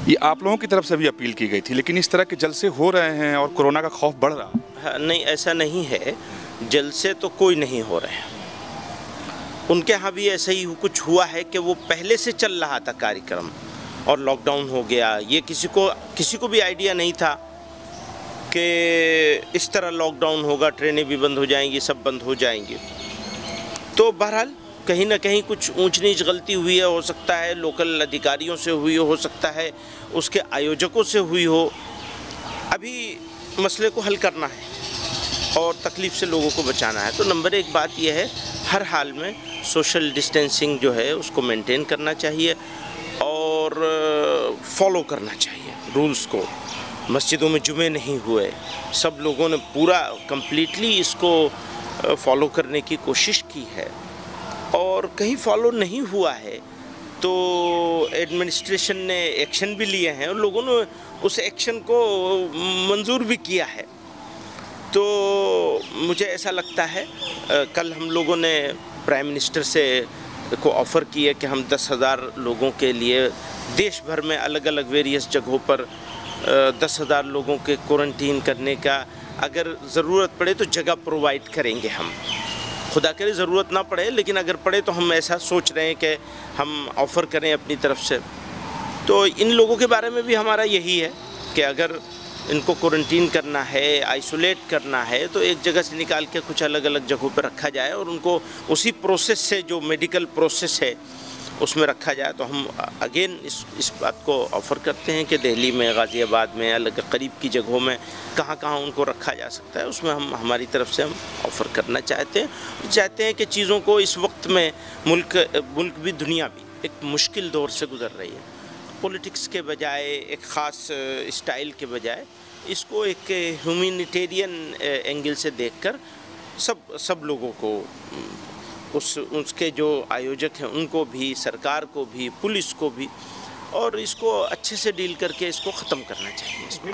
ये आप लोगों की तरफ से भी अपील की गई थी, लेकिन इस तरह के जलसे हो रहे हैं और कोरोना का खौफ बढ़ रहा है। हाँ, नहीं ऐसा नहीं है, जलसे तो कोई नहीं हो रहे हैं। उनके यहाँ भी ऐसा ही कुछ हुआ है कि वो पहले से चल रहा था कार्यक्रम और लॉकडाउन हो गया। ये किसी को भी आइडिया नहीं था कि इस तरह लॉकडाउन होगा, ट्रेनें भी बंद हो जाएंगी, सब बंद हो जाएंगे। तो बहरहाल कहीं ना कहीं कुछ ऊंच नीच गलती हुई है, हो सकता है लोकल अधिकारियों से हुई हो सकता है उसके आयोजकों से हुई हो। अभी मसले को हल करना है और तकलीफ़ से लोगों को बचाना है। तो नंबर एक बात यह है, हर हाल में सोशल डिस्टेंसिंग जो है उसको मेंटेन करना चाहिए और फॉलो करना चाहिए रूल्स को। मस्जिदों में जुमे नहीं हुए, सब लोगों ने पूरा कंप्लीटली इसको फॉलो करने की कोशिश की है, और कहीं फॉलो नहीं हुआ है तो एडमिनिस्ट्रेशन ने एक्शन भी लिए हैं और लोगों ने उस एक्शन को मंजूर भी किया है। तो मुझे ऐसा लगता है कल हम लोगों ने प्राइम मिनिस्टर से को ऑफ़र किया कि हम 10,000 लोगों के लिए देश भर में अलग अलग वेरियस जगहों पर 10,000 लोगों के क्वारंटीन करने का अगर ज़रूरत पड़े तो जगह प्रोवाइड करेंगे हम। खुदा करे ज़रूरत ना पड़े, लेकिन अगर पड़े तो हम ऐसा सोच रहे हैं कि हम ऑफ़र करें अपनी तरफ से। तो इन लोगों के बारे में भी हमारा यही है कि अगर इनको क्वारंटीन करना है, आइसोलेट करना है, तो एक जगह से निकाल के कुछ अलग अलग जगहों पर रखा जाए और उनको उसी प्रोसेस से, जो मेडिकल प्रोसेस है उसमें रखा जाए। तो हम अगेन इस बात को ऑफ़र करते हैं कि दिल्ली में, गाज़ियाबाद में, अलग करीब की जगहों में कहाँ कहाँ उनको रखा जा सकता है, उसमें हम हमारी तरफ से हम ऑफ़र करना चाहते हैं कि चीज़ों को इस वक्त में मुल्क भी दुनिया भी एक मुश्किल दौर से गुज़र रही है। पॉलिटिक्स के बजाय, एक ख़ास स्टाइल के बजाय इसको एक ह्यूमैनिटेरियन एंगल से देखकर सब लोगों को, उसके जो आयोजक हैं उनको भी, सरकार को भी, पुलिस को भी, और इसको अच्छे से डील करके इसको ख़त्म करना चाहिए।